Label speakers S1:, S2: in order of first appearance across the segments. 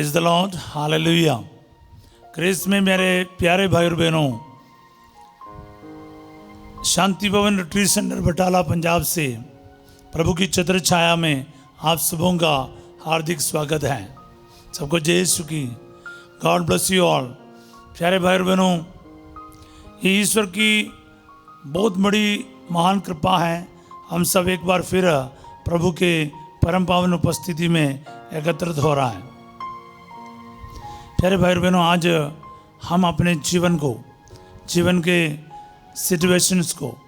S1: Praise the lord, hallelujah. Christ में मेरे प्यारे भाई और बहनों, शांति भवन रिट्रीट सेंटर बटाला पंजाब से प्रभु की छत्र छाया में आप सबों का हार्दिक स्वागत है। सबको जय यीशु की। God bless you all. प्यारे भाई और बहनों, ये ईश्वर की बहुत बड़ी महान कृपा है। हम सब एक बार फिर प्रभु के परम पावन उपस्थिति में एकत्रित हो रहा है। प्यारे भाई और बहनों, आज हम अपने जीवन के सिचुएशंस को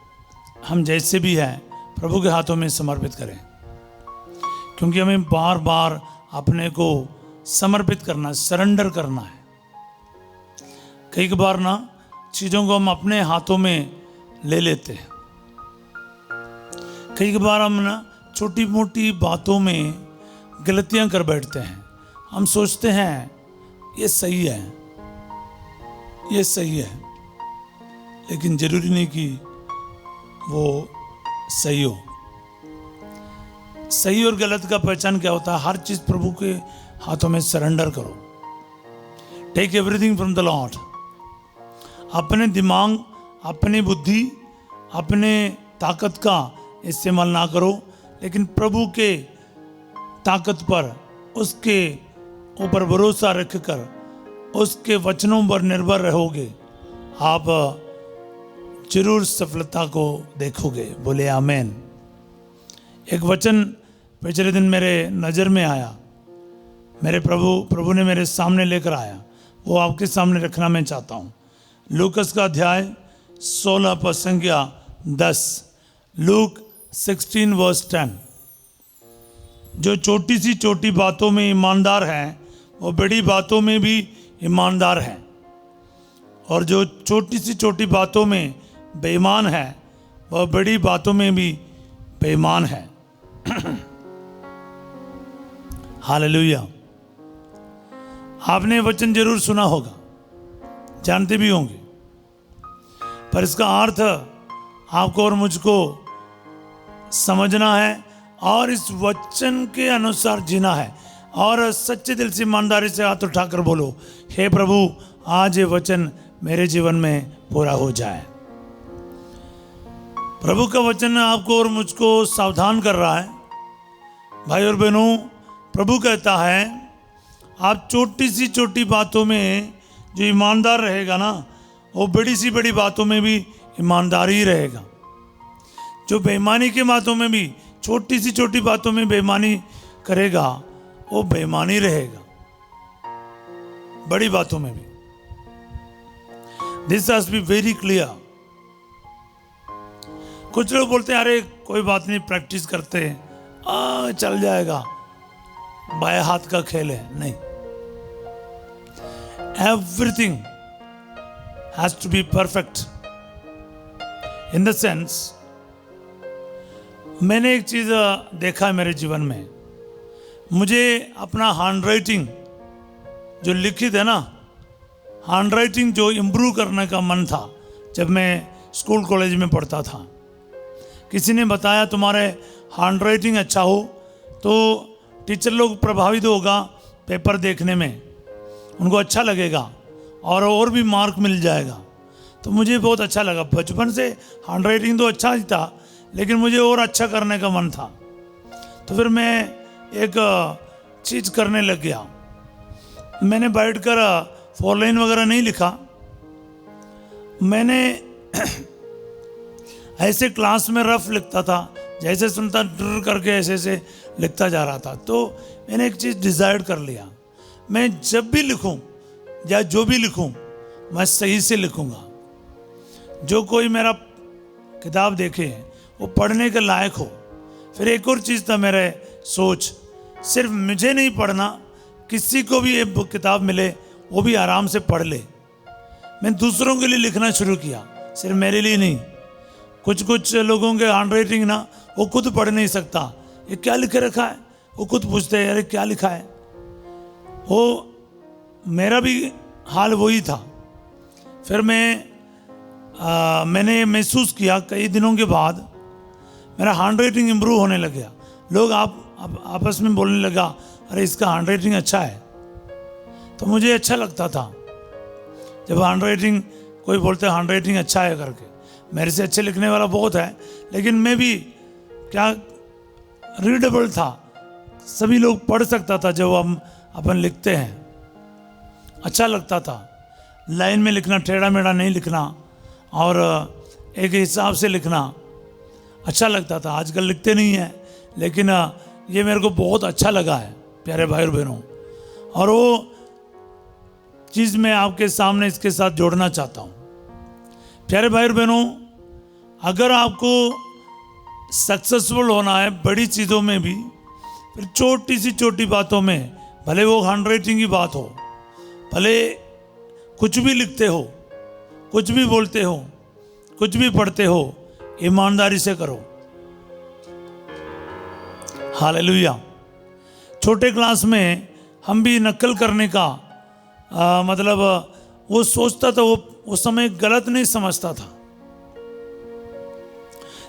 S1: हम जैसे भी हैं प्रभु के हाथों में समर्पित करें, क्योंकि हमें बार बार अपने को समर्पित करना, सरेंडर करना है। कई बार ना चीज़ों को हम अपने हाथों में ले लेते हैं। कई बार हम ना छोटी मोटी बातों में गलतियां कर बैठते हैं। हम सोचते हैं ये सही है, लेकिन जरूरी नहीं कि वो सही हो। सही और गलत का पहचान क्या होता है? हर चीज प्रभु के हाथों में सरेंडर करो। Take everything from the lord. अपने दिमाग, अपनी बुद्धि, अपने ताकत का इस्तेमाल ना करो, लेकिन प्रभु के ताकत पर, उसके ऊपर भरोसा रखकर, उसके वचनों पर निर्भर रहोगे, आप जरूर सफलता को देखोगे। बोले आमेन। एक वचन पिछले दिन मेरे नज़र में आया, मेरे प्रभु ने मेरे सामने लेकर आया, वो आपके सामने रखना मैं चाहता हूँ। लूकस का अध्याय 16 पद संख्या 10। लूक 16:10। जो छोटी सी छोटी बातों में ईमानदार है वो बड़ी बातों में भी ईमानदार है, और जो छोटी सी छोटी बातों में बेईमान है वह बड़ी बातों में भी बेईमान है। हालेलुया। आपने वचन जरूर सुना होगा, जानते भी होंगे, पर इसका अर्थ आपको और मुझको समझना है और इस वचन के अनुसार जीना है। और सच्चे दिल से ईमानदारी से हाथ उठाकर बोलो, हे प्रभु, आज ये वचन मेरे जीवन में पूरा हो जाए। प्रभु का वचन आपको और मुझको सावधान कर रहा है। भाई और बहनों, प्रभु कहता है आप छोटी सी छोटी बातों में जो ईमानदार रहेगा ना, वो बड़ी सी बड़ी बातों में भी ईमानदार ही रहेगा। जो बेईमानी के बातों में भी, छोटी सी छोटी बातों में बेईमानी करेगा, वो बेईमानी रहेगा बड़ी बातों में भी। This has be very clear. कुछ लोग बोलते हैं अरे कोई बात नहीं, प्रैक्टिस करते हैं, चल जाएगा, बाएं हाथ का खेल है। नहीं, everything has to be perfect in the sense. मैंने एक चीज देखा है मेरे जीवन में। मुझे अपना हैंडराइटिंग जो लिखित है ना, हैंडराइटिंग जो इम्प्रूव करने का मन था जब मैं स्कूल कॉलेज में पढ़ता था। किसी ने बताया तुम्हारे हैंडराइटिंग अच्छा हो तो टीचर लोग प्रभावित होगा पेपर देखने में, उनको अच्छा लगेगा और भी मार्क मिल जाएगा। तो मुझे बहुत अच्छा लगा। बचपन से हैंडराइटिंग तो अच्छा ही था, लेकिन मुझे और अच्छा करने का मन था। तो फिर मैं एक चीज़ करने लग गया। मैंने बैठकर 4 लाइन वगैरह नहीं लिखा। मैंने ऐसे क्लास में रफ लिखता था, जैसे सुनता ड्र करके ऐसे लिखता जा रहा था। तो मैंने एक चीज़ डिसाइड कर लिया, मैं जब भी लिखूं या जो भी लिखूं मैं सही से लिखूंगा। जो कोई मेरा किताब देखे वो पढ़ने के लायक हो। फिर एक और चीज़ था मेरे सोच, सिर्फ मुझे नहीं पढ़ना, किसी को भी एक किताब मिले वो भी आराम से पढ़ ले। मैं दूसरों के लिए लिखना शुरू किया, सिर्फ मेरे लिए नहीं। कुछ लोगों के हैंडराइटिंग ना वो खुद पढ़ नहीं सकता, ये क्या लिखे रखा है, वो खुद पूछते हैं अरे क्या लिखा है। वो मेरा भी हाल वही था। फिर मैंने महसूस किया कई दिनों के बाद मेरा हैंडराइटिंग इम्प्रूव होने लग गया। लोग आपस में बोलने लगा अरे इसका हैंडराइटिंग अच्छा है। तो मुझे अच्छा लगता था जब हैंड राइटिंग, कोई बोलते हैं हैंड राइटिंग अच्छा है करके। मेरे से अच्छे लिखने वाला बहुत है, लेकिन मैं भी क्या रीडेबल था, सभी लोग पढ़ सकता था जब हम अपन लिखते हैं, अच्छा लगता था। लाइन में लिखना, टेढ़ा मेढ़ा नहीं लिखना और एक हिसाब से लिखना अच्छा लगता था। आजकल लिखते नहीं हैं, लेकिन ये मेरे को बहुत अच्छा लगा है प्यारे भाई और बहनों। और वो चीज़ मैं आपके सामने इसके साथ जोड़ना चाहता हूँ। प्यारे भाई और बहनों, अगर आपको सक्सेसफुल होना है बड़ी चीज़ों में भी, फिर छोटी सी छोटी बातों में, भले वो हैंड राइटिंग की बात हो, भले कुछ भी लिखते हो, कुछ भी बोलते हो, कुछ भी पढ़ते हो, ईमानदारी से करो। हालेलुया। छोटे क्लास में हम भी नकल करने का मतलब वो सोचता था, वो उस समय गलत नहीं समझता था,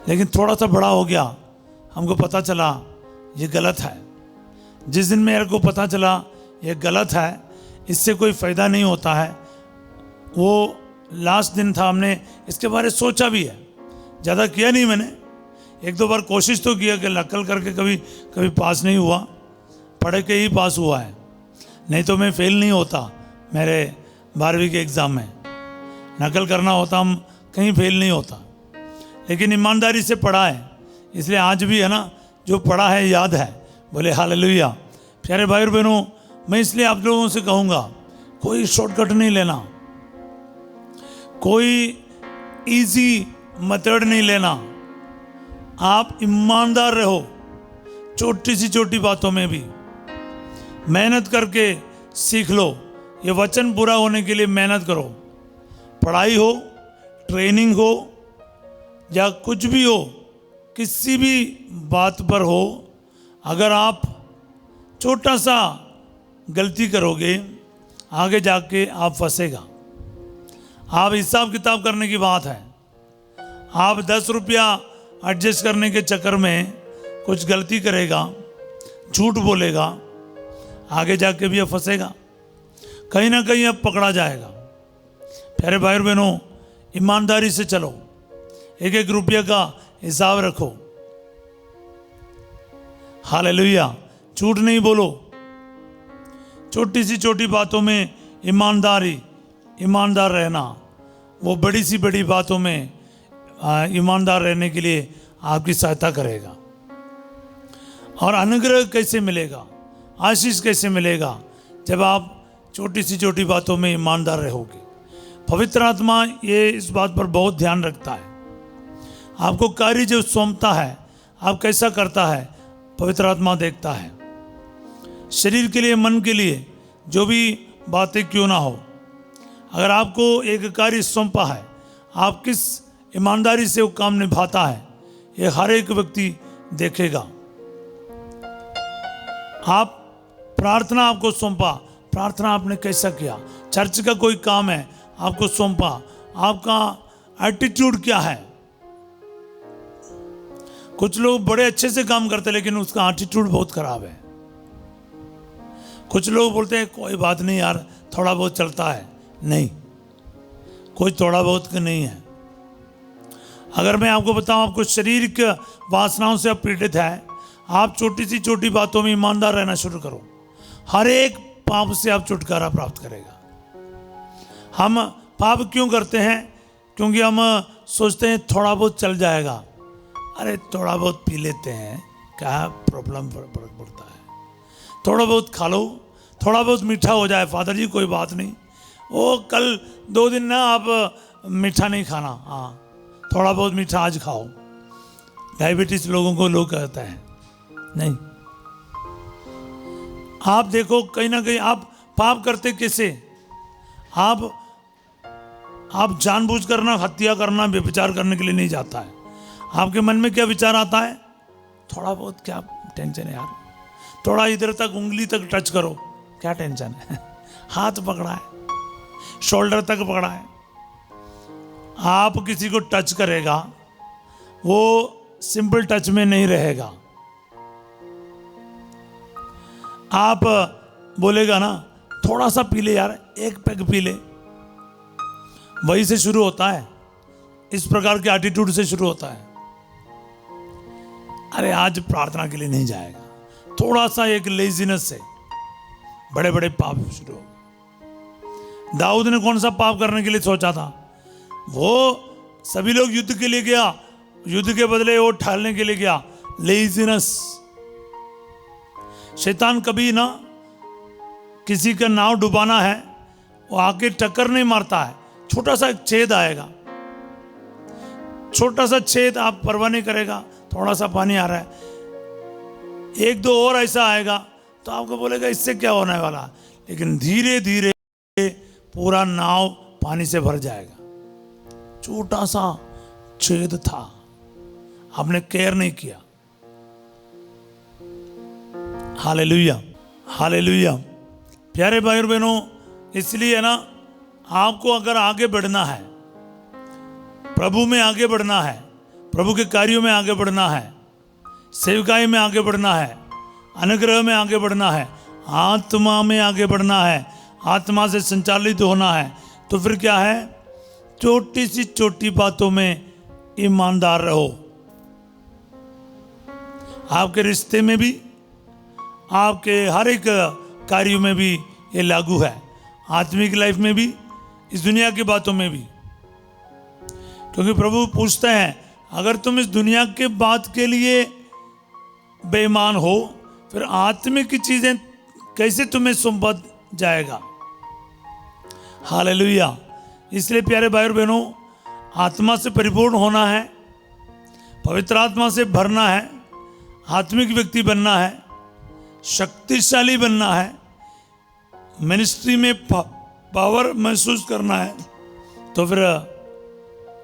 S1: लेकिन थोड़ा सा बड़ा हो गया, हमको पता चला ये गलत है। जिस दिन मेरे को पता चला ये गलत है, इससे कोई फ़ायदा नहीं होता है, वो लास्ट दिन था। हमने इसके बारे में सोचा भी है, ज़्यादा किया नहीं मैंने, एक दो बार कोशिश तो किया कि नकल करके कभी पास नहीं हुआ, पढ़ के ही पास हुआ है, नहीं तो मैं फेल नहीं होता। मेरे 12वीं के एग्ज़ाम में नकल करना होता, हम कहीं फेल नहीं होता, लेकिन ईमानदारी से पढ़ा है, इसलिए आज भी है ना, जो पढ़ा है याद है। बोले हालेलुया। प्यारे भाई और बहनों, मैं इसलिए आप लोगों से कहूँगा, कोई शॉर्टकट नहीं लेना, कोई इजी मेथड नहीं लेना। आप ईमानदार रहो, छोटी सी छोटी बातों में भी मेहनत करके सीख लो। ये वचन पूरा होने के लिए मेहनत करो, पढ़ाई हो, ट्रेनिंग हो, या कुछ भी हो, किसी भी बात पर हो, अगर आप छोटा सा गलती करोगे, आगे जाके आप फंसेगा। आप हिसाब किताब करने की बात है, आप 10 रुपया एडजस्ट करने के चक्कर में कुछ गलती करेगा, झूठ बोलेगा, आगे जाके भी अब फंसेगा, कहीं ना कहीं अब पकड़ा जाएगा। प्यारे भाई और बहनों, ईमानदारी से चलो, एक एक रुपये का हिसाब रखो। हालेलुया। झूठ नहीं बोलो, छोटी सी छोटी बातों में ईमानदार रहना, वो बड़ी सी बड़ी बातों में ईमानदार रहने के लिए आपकी सहायता करेगा। और अनुग्रह कैसे मिलेगा, आशीष कैसे मिलेगा, जब आप छोटी सी छोटी बातों में ईमानदार रहोगे। पवित्र आत्मा ये इस बात पर बहुत ध्यान रखता है। आपको कार्य जो सौंपता है, आप कैसा करता है, पवित्र आत्मा देखता है। शरीर के लिए, मन के लिए, जो भी बातें क्यों ना हो, अगर आपको एक कार्य सौंपा है, आप किस ईमानदारी से वो काम निभाता है, ये हर एक व्यक्ति देखेगा। आप प्रार्थना आपको सौंपा, प्रार्थना आपने कैसा किया, चर्च का कोई काम है आपको सौंपा, आपका एटीट्यूड क्या है। कुछ लोग बड़े अच्छे से काम करते हैं, लेकिन उसका एटीट्यूड बहुत खराब है। कुछ लोग बोलते हैं कोई बात नहीं यार, थोड़ा बहुत चलता है, नहीं, कोई थोड़ा बहुत का नहीं है। अगर मैं आपको बताऊं, आपको शरीर के वासनाओं से आप पीड़ित है, आप छोटी सी छोटी बातों में ईमानदार रहना शुरू करो, हर एक पाप से आप छुटकारा प्राप्त करेगा। हम पाप क्यों करते हैं? क्योंकि हम सोचते हैं थोड़ा बहुत चल जाएगा। अरे थोड़ा बहुत पी लेते हैं, क्या प्रॉब्लम फर्क पड़ता है, थोड़ा बहुत खा लो, थोड़ा बहुत मीठा हो जाए, फादर जी कोई बात नहीं, वो कल 2 दिन ना आप मीठा नहीं खाना, हाँ थोड़ा बहुत मीठा आज खाओ। डायबिटीज लोगों को लोग कहते हैं, नहीं। आप देखो कहीं ना कहीं आप पाप करते कैसे, आप जानबूझकर ना हत्या करना, व्यभिचार करने के लिए नहीं जाता है। आपके मन में क्या विचार आता है, थोड़ा बहुत क्या टेंशन है यार, थोड़ा इधर तक उंगली तक टच करो, क्या टेंशन है, हाथ पकड़ा है, शोल्डर तक पकड़ा है। आप किसी को टच करेगा, वो सिंपल टच में नहीं रहेगा। आप बोलेगा ना थोड़ा सा पी ले यार, एक पैग पी ले, वही से शुरू होता है, इस प्रकार के एटीट्यूड से शुरू होता है। अरे आज प्रार्थना के लिए नहीं जाएगा, थोड़ा सा एक लेजीनेस से बड़े बड़े पाप शुरू हो। दाऊद ने कौन सा पाप करने के लिए सोचा था? वो सभी लोग युद्ध के लिए गया, युद्ध के बदले वो ठालने के लिए गया, लेजीनेस। शैतान कभी ना किसी का नाव डुबाना है, वो आके टक्कर नहीं मारता है, छोटा सा छेद आएगा, छोटा सा छेद, आप परवाह नहीं करेगा, थोड़ा सा पानी आ रहा है, एक दो और ऐसा आएगा तो आपको बोलेगा इससे क्या होने वाला, लेकिन धीरे धीरे पूरा नाव पानी से भर जाएगा। छोटा सा छेद था, आपने केयर नहीं किया। Hallelujah, hallelujah. प्यारे भाई और बहनों, इसलिए ना आपको अगर आगे बढ़ना है, प्रभु में आगे बढ़ना है, प्रभु के कार्यों में आगे बढ़ना है, सेवकाई में आगे बढ़ना है, अनुग्रह में आगे बढ़ना है, आत्मा में आगे बढ़ना है, आत्मा से संचालित होना है, तो फिर क्या है? छोटी सी छोटी बातों में ईमानदार रहो। आपके रिश्ते में भी, आपके हर एक कार्यों में भी ये लागू है, आत्मिक लाइफ में भी, इस दुनिया की बातों में भी। क्योंकि प्रभु पूछते हैं, अगर तुम इस दुनिया के बात के लिए बेईमान हो, फिर आत्मिक की चीजें कैसे तुम्हें सौंपा जाएगा? हालेलुया। इसलिए प्यारे भाई और बहनों, आत्मा से परिपूर्ण होना है, पवित्र आत्मा से भरना है, आत्मिक व्यक्ति बनना है, शक्तिशाली बनना है, मिनिस्ट्री में पावर महसूस करना है। तो फिर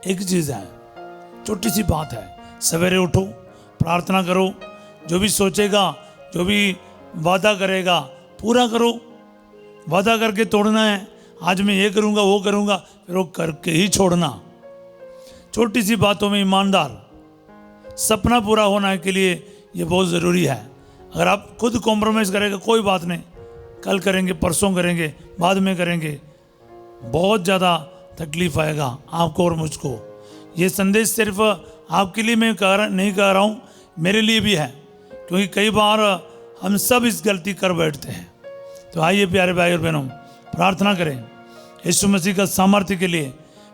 S1: एक चीज़ है, छोटी सी बात है, सवेरे उठो, प्रार्थना करो, जो भी सोचेगा, जो भी वादा करेगा पूरा करो। वादा करके तोड़ना है, आज मैं ये करूँगा वो करूँगा, फिर वो करके ही छोड़ना। छोटी सी बातों में ईमानदार, सपना पूरा होने के लिए ये बहुत ज़रूरी है। अगर आप खुद कॉम्प्रोमाइज़ करेंगे, कोई बात नहीं, कल करेंगे, परसों करेंगे, बाद में करेंगे, बहुत ज़्यादा तकलीफ आएगा आपको और मुझको। ये संदेश सिर्फ आपके लिए मैं नहीं कह रहा हूँ, मेरे लिए भी है, क्योंकि कई बार हम सब इस गलती कर बैठते हैं। तो आइए प्यारे भाई और बहनों, प्रार्थना करें यीशु मसीह का सामर्थ्य के लिए।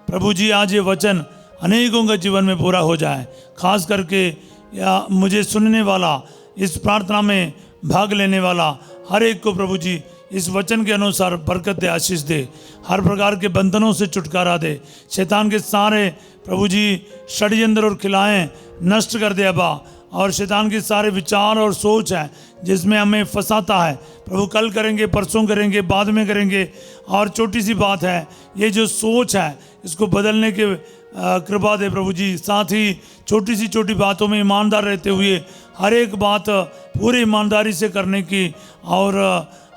S1: प्रभु जी, आज ये वचन अनेकों के जीवन में पूरा हो जाए, खास करके या मुझे सुनने वाला, इस प्रार्थना में भाग लेने वाला हर एक को प्रभु जी इस वचन के अनुसार बरकत दे, आशीष दे, हर प्रकार के बंधनों से छुटकारा दे, शैतान के सारे प्रभु जी षड्यंत्र और खिलाएं नष्ट कर दे अब्बा, और शैतान के सारे विचार और सोच है जिसमें हमें फंसाता है प्रभु, कल करेंगे, परसों करेंगे, बाद में करेंगे, और छोटी सी बात है, ये जो सोच है इसको बदलने के कृपा दे प्रभु जी। साथ ही छोटी सी छोटी बातों में ईमानदार रहते हुए हर एक बात पूरी ईमानदारी से करने की, और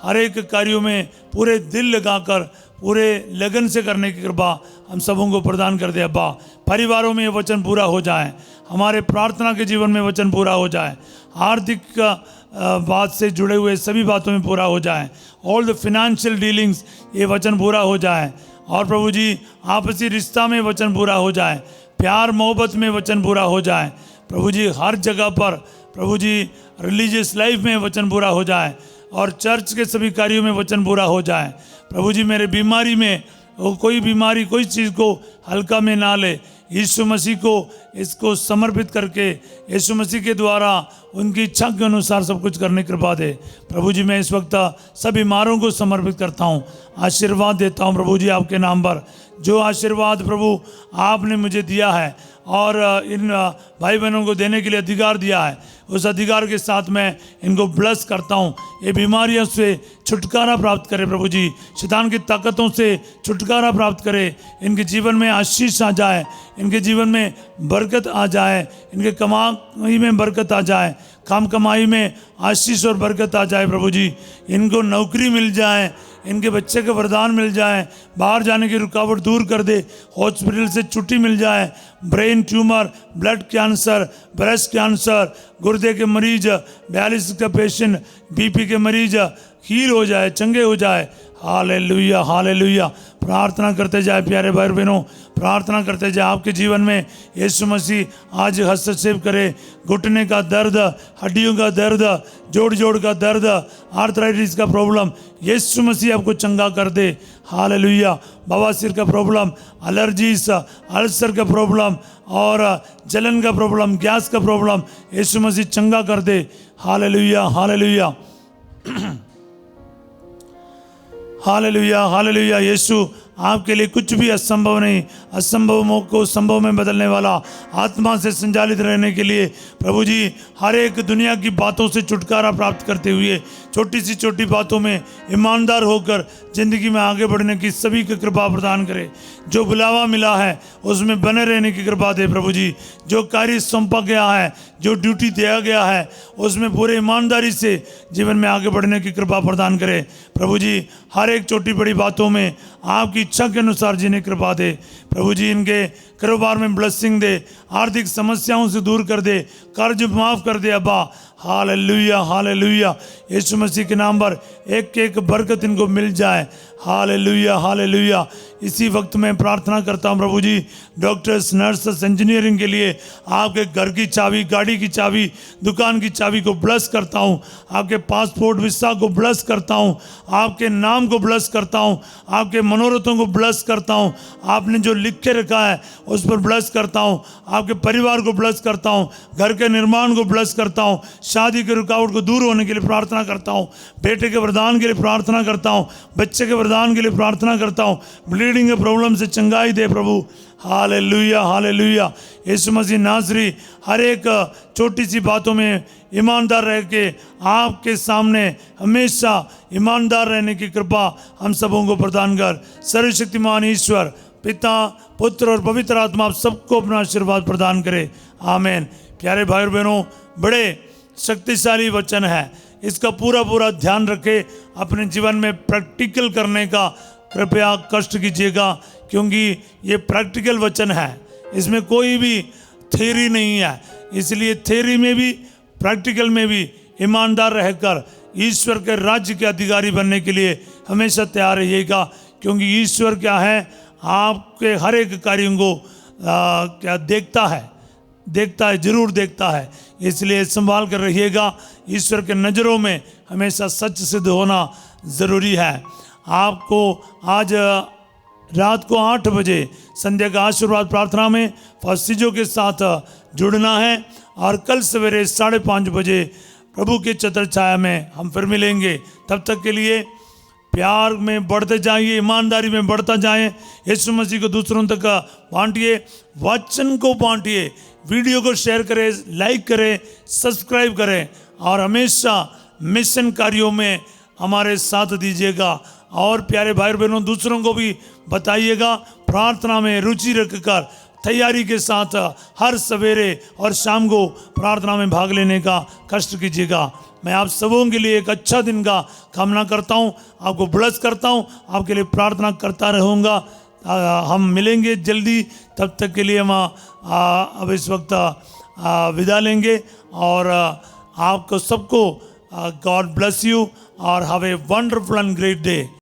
S1: हर एक कार्यों में पूरे दिल लगाकर पूरे लगन से करने की कृपा हम सबों को प्रदान कर दे अब्बा। परिवारों में ये वचन पूरा हो जाए, हमारे प्रार्थना के जीवन में वचन पूरा हो जाए, आर्थिक बात से जुड़े हुए सभी बातों में पूरा हो जाए, ऑल द फिनेंशियल डीलिंग्स ये वचन पूरा हो जाए, और प्रभु जी आपसी रिश्ता में वचन पूरा हो जाए, प्यार मोहब्बत में वचन पूरा हो जाए प्रभु जी, हर जगह पर प्रभु जी रिलीजियस लाइफ में वचन पूरा हो जाए, और चर्च के सभी कार्यों में वचन पूरा हो जाए प्रभु जी। मेरे बीमारी में कोई बीमारी, कोई चीज़ को हल्का में ना ले, यीशु मसीह को इसको समर्पित करके यीशु मसीह के द्वारा उनकी इच्छा के अनुसार सब कुछ करने की कृपा दे प्रभु जी। मैं इस वक्त सब बीमारों को समर्पित करता हूँ, आशीर्वाद देता हूँ प्रभु जी आपके नाम पर। जो आशीर्वाद प्रभु आपने मुझे दिया है और इन भाई बहनों को देने के लिए अधिकार दिया है, उस अधिकार के साथ मैं इनको ब्लेस करता हूँ। ये बीमारियों से छुटकारा प्राप्त करे प्रभु जी, शैतान की ताकतों से छुटकारा प्राप्त करे, इनके जीवन में आशीष आ जाए, इनके जीवन में बरकत आ जाए, इनके कमाई में बरकत आ जाए, काम कमाई में आशीष और बरकत आ जाए प्रभु जी। इनको नौकरी मिल जाए, इनके बच्चे के वरदान मिल जाए, बाहर जाने की रुकावट दूर कर दे, हॉस्पिटल से छुट्टी मिल जाए, brain tumour, blood cancer, breast cancer, गुर्दे के मरीज, डायलिसिस का पेशेंट, बीपी के मरीज हील हो जाए, चंगे हो जाए, हालेलुया हालेलुया। प्रार्थना करते जाए प्यारे भाई बहनों, प्रार्थना करते जाए। आपके जीवन में यीशु मसीह आज हस्तक्षेप करे। घुटने का दर्द, हड्डियों का दर्द, जोड़ जोड़ का दर्द, आर्थराइटिस का प्रॉब्लम, यीशु मसीह आपको चंगा कर दे। हालेलुया। बवासीर का प्रॉब्लम, एलर्जीज, अल्सर का प्रॉब्लम और जलन का प्रॉब्लम, गैस का प्रॉब्लम, यीशु मसीह चंगा कर दे। Hallelujah hallelujah hallelujah hallelujah. यीशु आपके लिए कुछ भी असंभव नहीं। असंभव को संभव में बदलने वाला, आत्मा से संचालित रहने के लिए प्रभु जी हर एक दुनिया की बातों से छुटकारा प्राप्त करते हुए छोटी सी छोटी बातों में ईमानदार होकर जिंदगी में आगे बढ़ने की सभी को कृपा प्रदान करे। जो बुलावा मिला है उसमें बने रहने की कृपा दे प्रभु जी। जो कार्य सौंपा गया है, जो ड्यूटी दिया गया है, उसमें पूरे ईमानदारी से जीवन में आगे बढ़ने की कृपा प्रदान करे प्रभु जी। हर एक छोटी बड़ी बातों में आपकी इच्छा के अनुसार जीने कृपा दे प्रभु जी। इनके कारोबार में ब्लेसिंग दे, आर्थिक समस्याओं से दूर कर दे, कर्ज माफ कर दे अब्बा। Hallelujah hallelujah. यीशु मसीह के नाम पर एक एक बरकत इनको मिल जाए। Hallelujah hallelujah. इसी वक्त मैं प्रार्थना करता हूँ प्रभु जी, डॉक्टर्स, नर्सेस, इंजीनियरिंग के लिए आपके घर की चाबी, गाड़ी की चाबी, दुकान की चाबी को ब्लेस करता हूँ। आपके पासपोर्ट वीसा को ब्लेस करता हूँ, आपके नाम को ब्लेस करता हूँ, आपके मनोरथों को ब्लेस करता हूँ, आपने जो लिख के रखा है उस पर ब्लेस करता हूँ, आपके परिवार को ब्लेस करता हूँ, घर के निर्माण को ब्लेस करता हूँ, शादी के रुकावट को दूर होने के लिए प्रार्थना करता हूँ, बेटे के वरदान के लिए प्रार्थना करता हूँ, बच्चे के वरदान के लिए प्रार्थना करता हूँ, ब्लीडिंग के प्रॉब्लम से चंगाई दे प्रभु। Hallelujah hallelujah. यीशु मसीह नासरी हर एक छोटी सी बातों में ईमानदार रह के आपके सामने हमेशा ईमानदार रहने की कृपा हम सबों को प्रदान कर। सर्वशक्तिमान ईश्वर पिता, पुत्र और पवित्र आत्मा आप सबको अपना आशीर्वाद प्रदान करे। आमीन। प्यारे भाई और बहनों, बड़े शक्तिशाली वचन है, इसका पूरा पूरा ध्यान रखें। अपने जीवन में प्रैक्टिकल करने का कृपया कष्ट कीजिएगा, क्योंकि ये प्रैक्टिकल वचन है, इसमें कोई भी थ्योरी नहीं है। इसलिए थ्योरी में भी प्रैक्टिकल में भी ईमानदार रहकर ईश्वर के राज्य के अधिकारी बनने के लिए हमेशा तैयार रहिएगा, क्योंकि ईश्वर क्या है, आपके हर एक कार्यों को क्या देखता है, जरूर देखता है। इसलिए संभाल कर रहिएगा। ईश्वर के नज़रों में हमेशा सच सिद्ध होना ज़रूरी है। आपको आज रात को 8 बजे संध्या का आशीर्वाद प्रार्थना में फसीजों के साथ जुड़ना है, और कल सवेरे 5:30 बजे प्रभु के छत्र छाया में हम फिर मिलेंगे। तब तक के लिए प्यार में बढ़ते जाइए, ईमानदारी में बढ़ता जाएं, यीशु मसीह को दूसरों तक बांटिए, वचन को बांटिए, वीडियो को शेयर करें, लाइक करें, सब्सक्राइब करें, और हमेशा मिशन कार्यों में हमारे साथ दीजिएगा। और प्यारे भाई बहनों, दूसरों को भी बताइएगा, प्रार्थना में रुचि रखकर तैयारी के साथ हर सवेरे और शाम को प्रार्थना में भाग लेने का कष्ट कीजिएगा। मैं आप सबों के लिए एक अच्छा दिन का कामना करता हूं, आपको ब्लेस करता हूं, आपके लिए प्रार्थना करता रहूँगा। हम मिलेंगे जल्दी, तब तक के लिए हम अब इस वक्त विदा लेंगे, और आपको सबको गॉड ब्लेस यू और have a wonderful and great day.